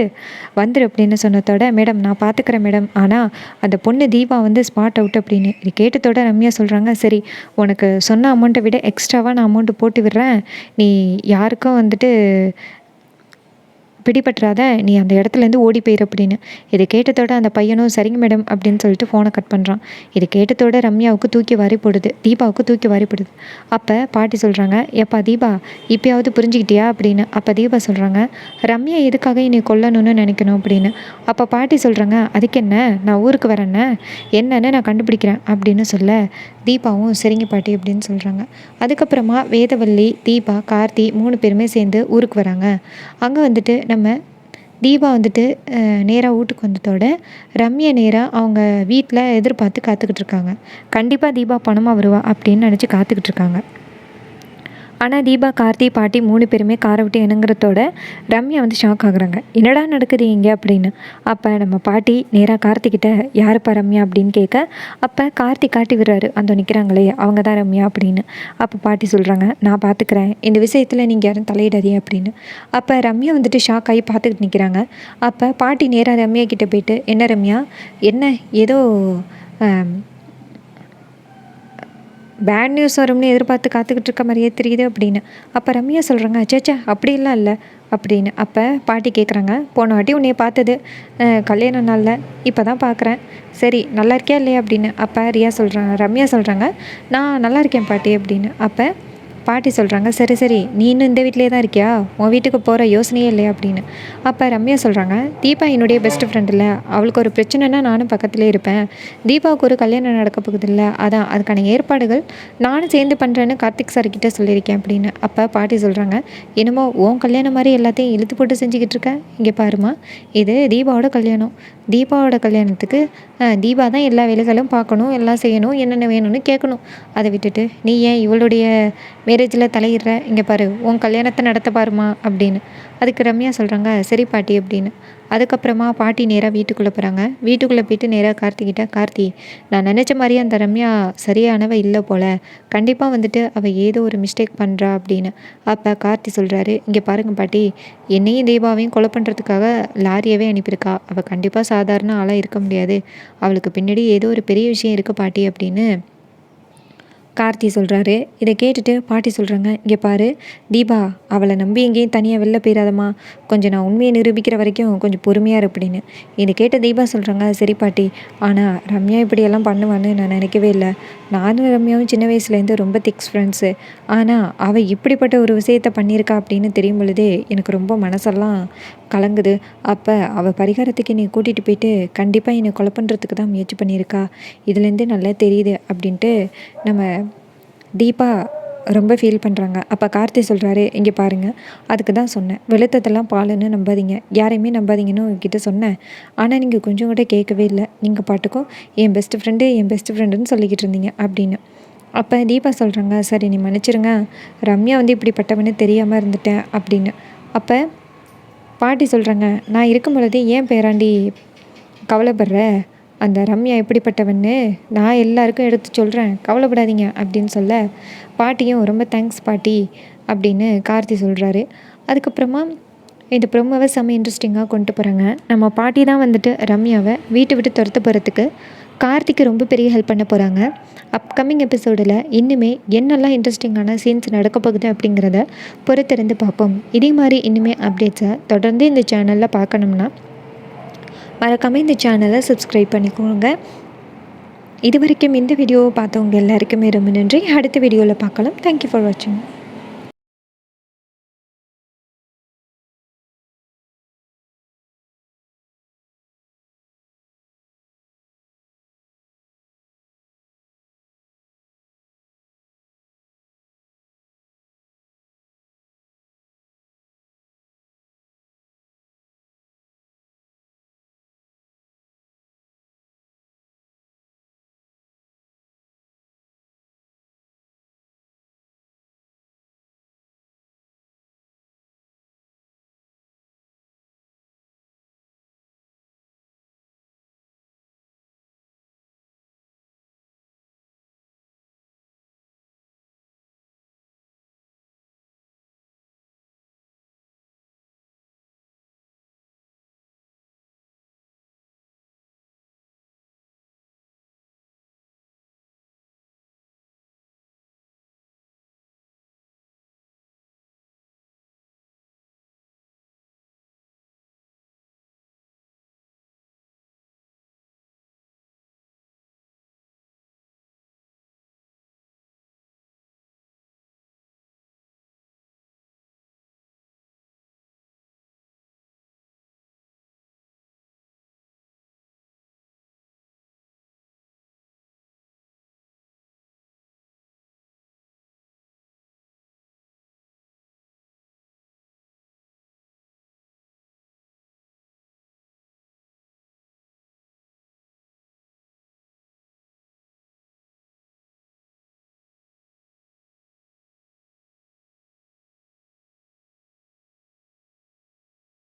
வந்துடு அப்படின்னு சொன்னதோட, மேடம் நான் பார்த்துக்கிறேன் மேடம், ஆனால் அந்த பொண்ணு தீபா ஸ்பாட் அவுட் அப்படின்னு. இது கேட்டதோட ரம்யா சொல்கிறாங்க, சரி உனக்கு சொன்ன அமௌண்ட்டை விட எக்ஸ்ட்ராவாக நான் அமௌண்ட்டு போட்டு விடுறேன், நீ யாருக்கும் பிடிபட்டுறாத, நீ அந்த இடத்துலேருந்து ஓடி போயிரு அப்படின்னு. இதை கேட்டதோட அந்த பையனும் சரிங்க மேடம் அப்படின்னு சொல்லிட்டு ஃபோனை கட் பண்ணுறான். இதை கேட்டதோட ரம்யாவுக்கு தூக்கி வாரி போடுது, தீபாவுக்கு தூக்கி வாரி போடுது. அப்போ பாட்டி சொல்கிறாங்க, ஏப்பா தீபா இப்போயாவது புரிஞ்சுக்கிட்டியா அப்படின்னு. அப்போ தீபா சொல்கிறாங்க, ரம்யா எதுக்காக என்னை கொல்லணும்னு நினைக்கணும் அப்படின்னு. அப்போ பாட்டி சொல்கிறாங்க, அதுக்கு என்ன, நான் ஊருக்கு வரேன்னு என்னன்னு நான் கண்டுபிடிக்கிறேன் அப்படின்னு சொல்ல, தீபாவும் சரிங்க பாட்டி அப்படின்னு சொல்கிறாங்க. அதுக்கப்புறமா வேதவள்ளி, தீபா, கார்த்தி 3 பேருமே சேர்ந்து ஊருக்கு வராங்க. அங்கே நம்ம தீபா நேராக வீட்டுக்கு வந்ததோட ரம்யா நேராக அவங்க வீட்டில் எதிர்பார்த்து காத்துக்கிட்டு இருக்காங்க. கண்டிப்பாக தீபா பணமாக வருவா அப்படின்னு நினச்சி காத்துக்கிட்டு இருக்காங்க. ஆனால் தீபா, கார்த்தி, பாட்டி 3 பேருமே காரை விட்டு இணங்குறதோட ரம்யா ஷாக் ஆகுறாங்க. என்னடா நடக்குது இங்கே அப்படின்னு. அப்போ நம்ம பாட்டி நேராக கார்த்திக்கிட்ட யாருப்பா ரம்யா அப்படின்னு கேட்க, அப்போ கார்த்தி காட்டி விடுறாரு, அந்த நிற்கிறாங்களே அவங்க தான் ரம்யா அப்படின்னு. அப்போ பாட்டி சொல்கிறாங்க, நான் பார்த்துக்கிறேன், இந்த விஷயத்தில் நீங்கள் யாரும் தலையிடாதீங்க அப்படின்னு. அப்போ ரம்யா ஷாக் ஆகி பார்த்துக்கிட்டு நிற்கிறாங்க. அப்போ பாட்டி நேராக ரம்யா கிட்டே போயிட்டு, என்ன ரம்யா, என்ன ஏதோ பேட் நியூஸ் வரும்னு எதிர்பார்த்து காத்துக்கிட்டு இருக்க மாதிரியே தெரியுது அப்படின்னு. அப்போ ரம்யா சொல்கிறாங்க, சேச்சா அப்படிலாம் இல்லை அப்படின்னு. அப்போ பாட்டி கேட்குறாங்க, போன வாட்டி உன்னைய பார்த்தது கல்யாண நாளில், இப்போ தான் பார்க்குறேன், சரி நல்லா இருக்கியா இல்லையா அப்படின்னு. அப்போ ரம்யா சொல்கிறாங்க, நான் நல்லா இருக்கேன் பாட்டி அப்படின்னு. அப்போ பாட்டி சொல்கிறாங்க, சரி சரி நீ இன்னும் இந்த வீட்டிலே தான் இருக்கியா, உன் வீட்டுக்கு போகிற யோசனையே இல்லையா அப்படின்னு. அப்போ ரம்யா சொல்கிறாங்க, தீபா என்னுடைய பெஸ்ட் ஃப்ரெண்ட் இல்லை, அவளுக்கு ஒரு பிரச்சனைனா நானும் பக்கத்துலேயே இருப்பேன், தீபாவுக்கு ஒரு கல்யாணம் நடக்க போகுது இல்லை, அதான் அதுக்கான ஏற்பாடுகள் நானும் சேர்ந்து பண்ணுறேன்னு கார்த்திக் சார்கிட்ட சொல்லியிருக்கேன் அப்படின்னு. அப்போ பாட்டி சொல்கிறாங்க, என்னமோ உன் கல்யாணம் மாதிரி எல்லாத்தையும் இழுத்து போட்டு செஞ்சுக்கிட்டு இருக்கேன், இங்கே பாருமா இது தீபாவோட கல்யாணம், தீபாவோட கல்யாணத்துக்கு தீபா தான் எல்லா வேலைகளும் பார்க்கணும், எல்லாம் செய்யணும், என்னென்ன வேணும்னு கேட்கணும், அதை விட்டுட்டு நீ ஏன் இவளுடைய மேரேஜில் தலையிடுற, இங்கே பாரு உன் கல்யாணத்தை நடத்த பாருமா அப்படின்னு. அதுக்கு ரம்யா சொல்கிறாங்க, சரி பாட்டி அப்படின்னு. அதுக்கப்புறமா பாட்டி நேராக வீட்டுக்குள்ளே போகிறாங்க. வீட்டுக்குள்ளே போயிட்டு நேராக கார்த்திக்கிட்ட, கார்த்தி நான் நினச்ச மாதிரியே அந்த ரம்யா சரியானவ இல்லை போல், கண்டிப்பாக அவள் ஏதோ ஒரு மிஸ்டேக் பண்ணுறா அப்படின்னு. அப்போ கார்த்தி சொல்கிறாரு, இங்கே பாருங்கள் பாட்டி, என்னையும் தீபாவையும் கொலை பண்ணுறதுக்காக லாரியவே அனுப்பியிருக்கா, அவள் கண்டிப்பாக சாதாரண ஆளாக இருக்க முடியாது, அவளுக்கு பின்னாடி ஏதோ ஒரு பெரிய விஷயம் இருக்குது பாட்டி அப்படின்னு கார்த்தி சொல்கிறாரு. இதை கேட்டுட்டு பாட்டி சொல்கிறாங்க, இங்கே பாரு தீபா, அவளை நம்பி எங்கேயும் தனியாக வெளில போயிடாதம்மா, கொஞ்சம் நான் உண்மையை நிரூபிக்கிற வரைக்கும் கொஞ்சம் பொறுமையாக இரு அப்படின்னு. இதை கேட்ட தீபா சொல்கிறாங்க, சரி பாட்டி, ஆனால் ரம்யா இப்படியெல்லாம் பண்ணுவான்னு நான் நினைக்கவே இல்லை, நானும் ரம்யாவும் சின்ன வயசுலேருந்து ரொம்ப திக்ஸ் ஃப்ரெண்ட்ஸு, ஆனால் அவள் இப்படிப்பட்ட ஒரு விஷயத்தை பண்ணியிருக்கா அப்படின்னு தெரியும் பொழுதே எனக்கு ரொம்ப மனசெல்லாம் கலங்குது. அப்போ அவள் பரிகாரத்துக்கு என்னை கூட்டிகிட்டு போயிட்டு கண்டிப்பாக என்னை கொலை பண்ணுறதுக்கு தான் முயற்சி பண்ணியிருக்கா, இதுலேருந்தே நல்லா தெரியுது அப்படின்ட்டு நம்ம தீபா ரொம்ப ஃபீல் பண்ணுறாங்க. அப்போ கார்த்தி சொல்கிறாரு, இங்கே பாருங்கள், அதுக்கு தான் சொன்னேன், வெளுத்ததெல்லாம் பாலுன்னு நம்பாதீங்க, யாரையுமே நம்பாதீங்கன்னு உங்ககிட்ட சொன்னேன், ஆனால் நீங்கள் கொஞ்சம் கூட கேட்கவே இல்லை, நீங்கள் பாட்டுக்கும் என் பெஸ்ட் ஃப்ரெண்டுன்னு சொல்லிக்கிட்டு இருந்தீங்க அப்படின்னு. அப்போ தீபா சொல்கிறாங்க, சரி நீ மன்னிச்சிருங்க, ரம்யா இப்படிப்பட்டவன்னு தெரியாமல் இருந்துட்டேன் அப்படின்னு. அப்போ பாட்டி சொல்கிறாங்க, நான் இருக்கும் பொழுதே ஏன் பேராண்டி கவலைப்படுற, அந்த ரம்யா எப்படிப்பட்டவன்னு நான் எல்லாருக்கும் எடுத்து சொல்கிறேன், கவலைப்படாதீங்க அப்படின்னு சொல்ல, பாட்டியும் ரொம்ப தேங்க்ஸ் பாட்டி அப்படின்னு கார்த்தி சொல்கிறாரு. அதுக்கப்புறமா இந்த ப்ரோமோவை செம்ம இன்ட்ரெஸ்டிங்காக கொண்டு போகிறாங்க. நம்ம பாட்டி தான் ரம்யாவை வீட்டை விட்டு துரத்த போகிறதுக்கு கார்த்திக்கு ரொம்ப பெரிய ஹெல்ப் பண்ண போகிறாங்க. அப்கமிங் எபிசோடில் இன்னுமே என்னெல்லாம் இன்ட்ரெஸ்டிங்கான சீன்ஸ் நடக்க போகுது அப்படிங்கிறத பொறுத்திருந்து பார்ப்போம். இதே மாதிரி இன்னுமே அப்டேட்ஸை தொடர்ந்து இந்த சேனலில் பார்க்கணும்னா மறக்காமல் இந்த சேனலை சப்ஸ்கிரைப் பண்ணிக்கோங்க. இது வரைக்கும் இந்த வீடியோவை பார்த்தவங்க எல்லாருக்குமே ரொம்ப நன்றி. அடுத்த வீடியோவில் பார்க்கலாம். தேங்க்யூ ஃபார் வாட்சிங்.